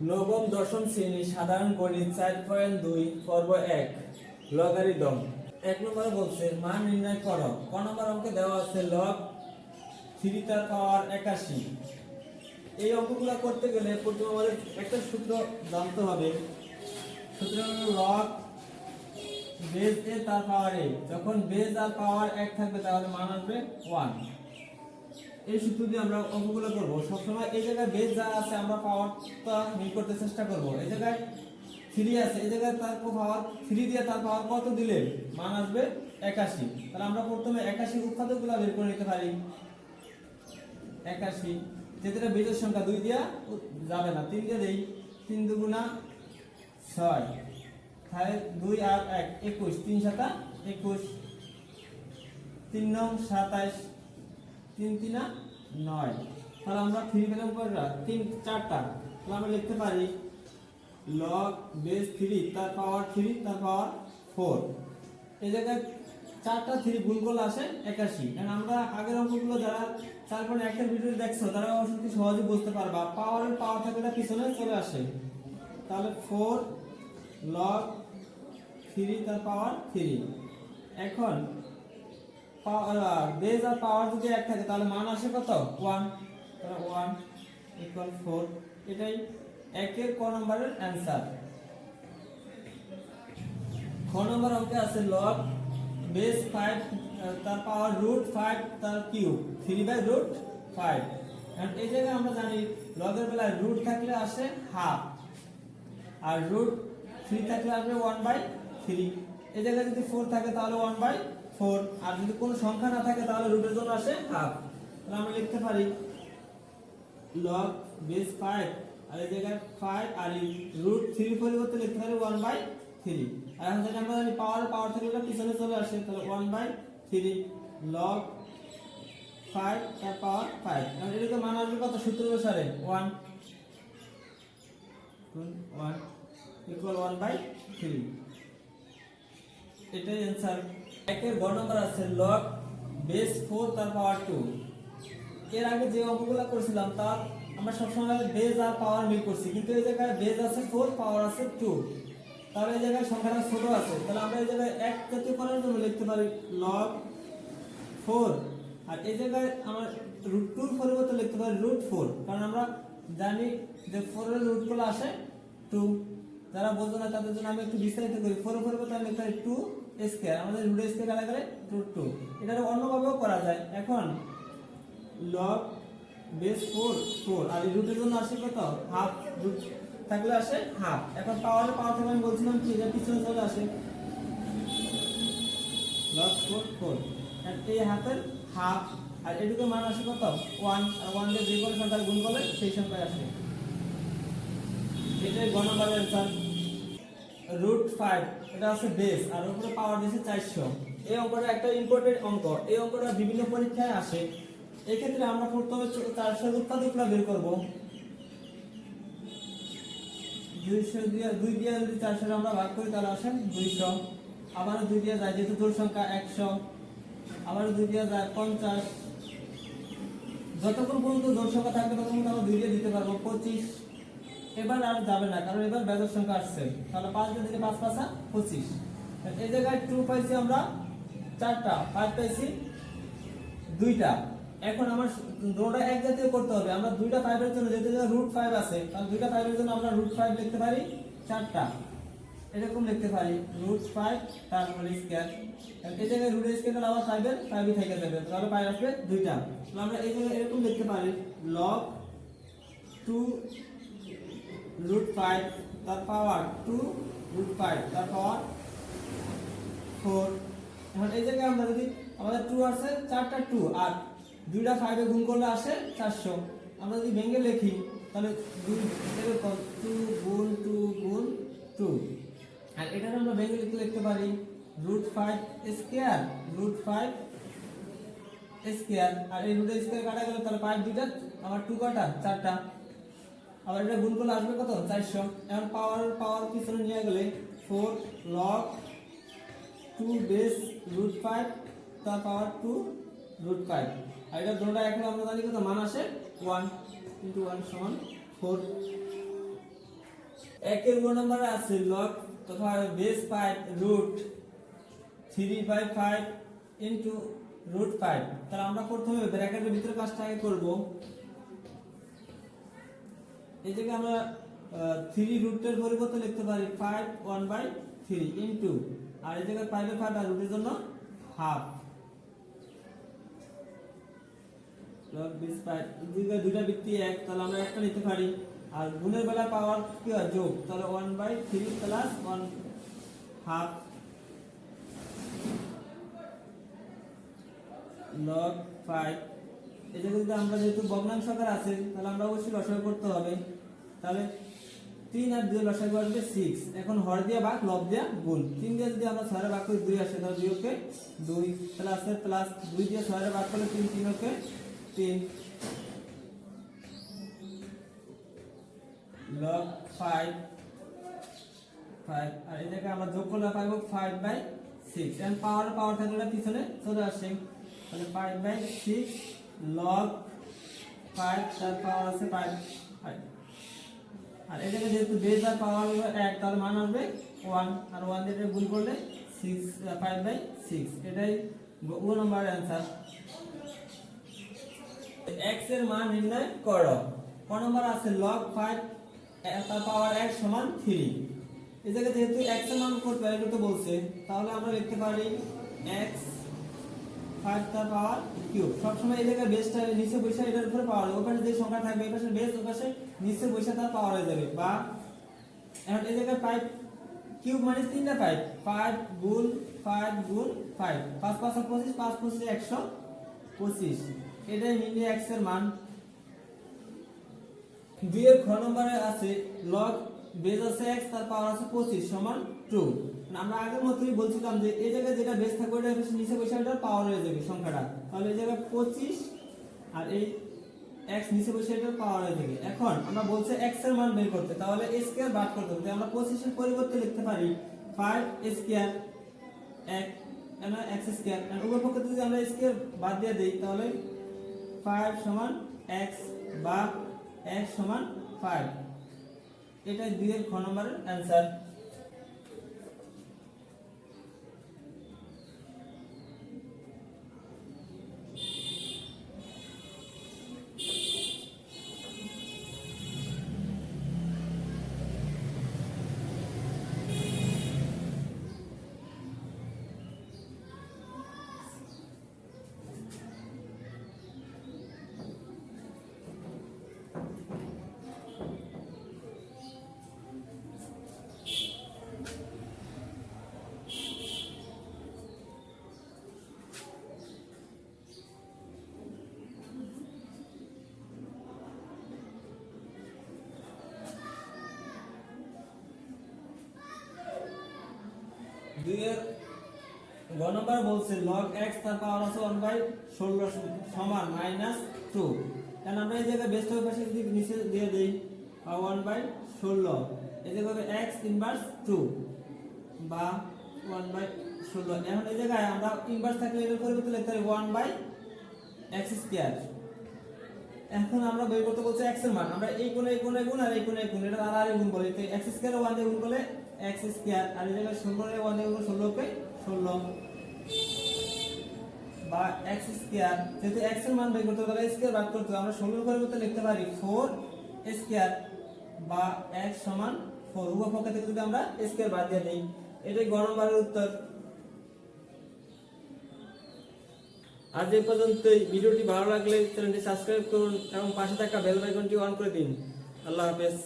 নবম দশম শ্রেণী সাধারণ গণিত 4.2 পর্ব 1 লগারিদম। 1 নম্বরে বলছে মান নির্ণয় করো। ক নম্বর অঙ্কে দেওয়া আছে লগ 3 তার পাওয়ার 81। এই অঙ্কগুলো করতে গেলে প্রথমে আমাদের একটা সূত্র জানতে হবে। সূত্র হলো লগ বেস এ তার পাওয়ার এ। যখন বেস আর পাওয়ার 1 থাকবে তাহলে মান আসবে 1। এই সূত্র দিয়ে আমরা অঙ্কগুলো করব। সবসময় এই জায়গায় বেস যা আছে আমরা পাওয়ারটা মিল করতে চেষ্টা করব। এই জায়গায় 3 আছে, এই জায়গায় তার পাওয়ার 3 দিয়ে তার পাওয়ার কত দিলে মান আসবে 81। তাহলে আমরা প্রথমে 81 উৎপাদকগুলো বের করে নিতে পারি। 81 যেটা বেজের সংখ্যা 2 দিয়া যাবে না, 3 দিয়ে দেই। 3 দুগুণা 6, তাহলে 2 আর 1 21, 3 7 21, 3 9 27, 3 3 9। তাহলে আমরা 3 পেলাম কয়টা? 3 4টা। তাহলে আমরা লিখতে পারি লগ বেস 3 তার পাওয়ার 3 তার পাওয়ার 4। এই জায়গায় 4টা 3 গুণ করলে আসে 81। কারণ আমরা আগের অঙ্কগুলো যারা 4.1 এর ভিডিও দেখছো তারা অবশ্যই সহজে বুঝতে পারবা। পাওয়ারের পাওয়ার থাকলে পিছনে চলে আসে। তাহলে 4 লগ 3 তার পাওয়ার 3। এখন বেস আর পাওয়ার যদি 1 থাকে তাহলে মান আসে কত? 1। তাহলে 1 ইকুয়াল 4। এটাই 1 এর ক নম্বরের অ্যানসার। খ নম্বর অঙ্কে আছে লগ বেস 5 তার পাওয়ার √5 তার কিউব 3/√5। কারণ এই জায়গায় আমরা জানি লগের বেলায় রুট থাকলে আসে হাফ আর √3 থাকলে আসবে 1/3। এই জায়গায় যদি 4 থাকে তাহলে 1/4, আর যদি কোনো সংখ্যা না থাকে তাহলে রুটের জন্য আসে হাফ। তাহলে আমরা লিখতে পারি লগ বেস 5 আর এই জায়গায় 5 আর এই √3 পরিবর্তে লিখতে পারি 1/3। আর এখন যদি আমরা জানি পাওয়ার থাকলে এটা পিছনে চলে আসে, তাহলে 1/3 লগ 5 তার পাওয়ার 5। আর এটাকে মান আসবে কত? সূত্র অনুসারে 1 ইকুয়াল 1/3। এটাই অ্যানসার। একের গ নম্বর আছে লগ বেস 4 তার পাওয়ার 2। এর আগে যে অঙ্কগুলো করেছিলাম তার আমরা সবসময় বেস আর পাওয়ার মিল করছি, কিন্তু এই জায়গায় বেস আছে 4 পাওয়ার আছে 2। তাহলে এই জায়গায় সংখ্যাটা ছোট আছে, তাহলে আমরা এই জায়গায় এক জাতীয় করার জন্য লিখতে পারি লগ 4। আর এই জায়গায় আমরা √2 এর পরিবর্তে লিখতে পারি √4, কারণ আমরা জানি যে 4 এর রুট গুলো আসে 2। যারা বোঝো না তাদের জন্য আমি একটু বিস্তারিত করি। 4 এর পরিবর্তে আমি লিখতে পারি 2 স্কয়ার, আমাদের রুট স্কয়ার কাটা গেলে √2। এটা অন্যভাবেও করা যায়। এখন লগ বেস 4 আর এই রুটের জন্য আসে কত? হাফ। রুট থাকলে আসে হাফ। এখন পাওয়ার থেকে আমি বলছিলাম কি এটা পিছনে চলে আসে লগ 4 আর এই হাফের হাফ, আর এটুকু মান আসে কত? 1। আর 1 দিয়ে যে কোনো সংখ্যা গুণ করলে সেই সংখ্যায় আসে। এটাই গ নম্বরের অ্যানসার। √5 এটা আছে বেস আর উপরে পাওয়ার দিয়েছে 400। এই অঙ্কটা একটা ইম্পর্টেন্ট অঙ্ক। এই অঙ্কটা বিভিন্ন পরীক্ষায় আসে। এই ক্ষেত্রে আমরা প্রথমে 400 এর উৎপাদকগুলো বের করব। 200 দিয়ে 2 দিয়ে যদি 400 আমরা ভাগ করি তাহলে আসে 200। আবার 2 দিয়ে যায়, যেহেতু জোড় সংখ্যা 100। আবার 2 দিয়ে যায় 50। যতক্ষণ পর্যন্ত জোড় সংখ্যা থাকবে ততক্ষণ আমরা 2 দিয়ে দিতে পারবো 25। এবার আর যাবে না, কারণ এবার বেজোড় সংখ্যা আসছে। তাহলে 5 দিয়ে দিলে 5 5 25। এই জায়গায় 2 পাইছি আমরা 4টা, 5 পাইছি 2টা। এখন আমার রোটা এক জাতীয় করতে হবে। আমরা 2টা 5 এর জন্য যেতে √5 আছে, তাহলে 2টা 5 এর জন্য আমরা √5 লিখতে পারি 4টা। এরকম লিখতে পারি √5 তার হোল স্কয়ার। এই জায়গায় রুট স্কয়ার আবার 5 এর 5ই থেকে যাবে, তাহলে 5 আসবে 2টা। তাহলে আমরা এই জায়গায় এরকম লিখতে পারি log 2 √5 তার পাওয়ার 2 √5 তার পাওয়ার 4। এখন এই জায়গায় আমরা যদি আমাদের 2 আছে 4টা 2 আর 2টা 5 এ গুণ করলে আসে 400। আমরা যদি ভেঙে লিখি তাহলে 2 গুণ 2 গুণ 2। আর এটা আমরা ভেঙে লিখতে পারি √5 স্কয়ার √5 স্কয়ার। আর এই রুট স্কয়ার কাটা গেল, তাহলে 5 2টা আমার 2 কাটা 4টা। আবার এটা গুণ করলে আসবে কত? 400। এখন পাওয়ার পিছনে নিয়ে গেলে 4 log 2 বেস √5 তার পাওয়ার 2 √5। আর এটা দুটোটা এখন আমরা জানি কত মান আসে 1 × 1 = 4। একের গ নম্বরে আছে লগ তথা বেস 5 রুট 3/5 ইনটু রুট 5। তাহলে আমরা প্রথমে ব্র্যাকেটের ভিতরে কাজটা আগে করব। এই জায়গায় আমরা 3 রুটের পরিবর্তে লিখতে পারি 5 1/3 ইনটু, আর এই জায়গায় 5/5 আর রুটের জন্য হাফ লগ বেস 5। এই জায়গায় দুইটা ভিত্তি এক, তাহলে আমরা একটা নিতে পারি। আর গুণের বেলা পাওয়ার কি হয় যোগ, তাহলে 1/3 প্লাস 1 হাফ লগ 5। এটা যদি আমরা যেহেতু ভগ্নাংশ আকারে আছে তাহলে আমরা অবশ্যই লসাগু করতে হবে। তাহলে 3 আর 2 লসাগু আসবে 6। এখন হর দিয়ে ভাগ, লব দিয়ে গুণ। 3 দিয়ে যদি আমরা 6 এর ভাগ করি 2 আসে, তাহলে 2 কে 2 প্লাস এর প্লাস 2 দিয়ে 6 এর ভাগ করলে 3 3 কে 3 লগ 5 5। আর এই জায়গায় আমরা যোগ করলে পাবো 5/6। এন্ড পাওয়ার থাকলে পিছনে চলে আসে, তাহলে 5/6 লগ 5 তার পাওয়ার আছে 5। আর এটাকে যেহেতু বেস আর পাওয়ার হলো 1, তার মান আসবে 1, আর 1 দিয়ে গুণ করলে 5/6। এটাই গ নম্বরের অ্যানসার। x এর মান নির্ণয় করো। ক নম্বর আছে log 5 তার পাওয়ার 1 সমান 3। এই জায়গায় যেহেতু x এর মান করতে বলছে, তাহলে আমরা লিখতে পারি x 5 তার পাওয়ার কিউব। সব সময় এই জায়গায় বেসটা নিচে বসে এটার উপরে পাওয়ার, ওই পাশে যে সংখ্যা থাকবে এই পাশে বেস, ওই পাশে নিচে বসে তার পাওয়ার হয়ে যাবে। বা এখন এই জায়গায় 5 কিউব মানে 3টা 5, 5 গুণ 5 গুণ 5, 5 5 25, 5 25 125। এটাই নির্ণয় x এর মান। 2 এর খ নম্বরে আছে log বেস আছে x তার পাওয়ার আছে 25 সমান 2। আমরা আগের মতই বলছিলাম যে এই জায়গায় যেটা বেস থাকবে এটা নিচে বসে এটার পাওয়ার হয়ে যাবে সংখ্যাটা। তাহলে এই জায়গায় 25 আর এই x নিচে বসে এটার পাওয়ার হয়ে যাবে। এখন আমরা বলছে x এর মান বের করতে, তাহলে a স্কয়ার বাদ করতে হবে। আমরা 25 এর পরিবর্তে লিখতে পারি 5 স্কয়ার x স্কয়ার। আর উপর পক্ষে যদি আমরা স্কয়ার বাদ দিয়ে দেই তাহলে 5 সমান x বা x সমান 5। এটাই 2 এর খ নম্বরের অ্যানসার। দুইয়ের গ নম্বর বলছে log x তার পাওয়ার আছে 1/16 সমান -2। কারণ আমরা এই জায়গায় বেসটা পাশে যদি নিচে দিয়ে দেই 1/16, এই জায়গায় x ইনভার্স 2 বা 1/16। এখন এই জায়গায় আমরা ইনভার্স থাকলে এর পরিবর্তে লিখতে পারি 1/x স্কয়ার। এখন আমরা বের করতে বলছে x এর মান, আমরা এই কোণে গুণ আর এই কোণে গুণ, এটা আর গুণ বলে তো x স্কয়ার 1 দিয়ে গুণ করলে x স্কয়ার, আর এই জায়গায় 16 এর 1 দিয়ে গুণ 16 কে 16 বা x স্কয়ার। যেহেতু x এর মান বের করতে তাহলে স্কয়ার বাদ করতে হবে, আমরা 16 এর পরিবর্তে লিখতে পারি 4 স্কয়ার বা x সমান 4। উভয় পক্ষ থেকে যদি আমরা স্কয়ার বাদ দিয়ে দেই, এটাই গ নম্বরের উত্তর। আজ এই পর্যন্তই। ভিডিওটি ভালো লাগলে চ্যানেলটি সাবস্ক্রাইব করুন এবং পাশে থাকা বেল আইকনটি অন করে দিন। আল্লাহ হাফেজ।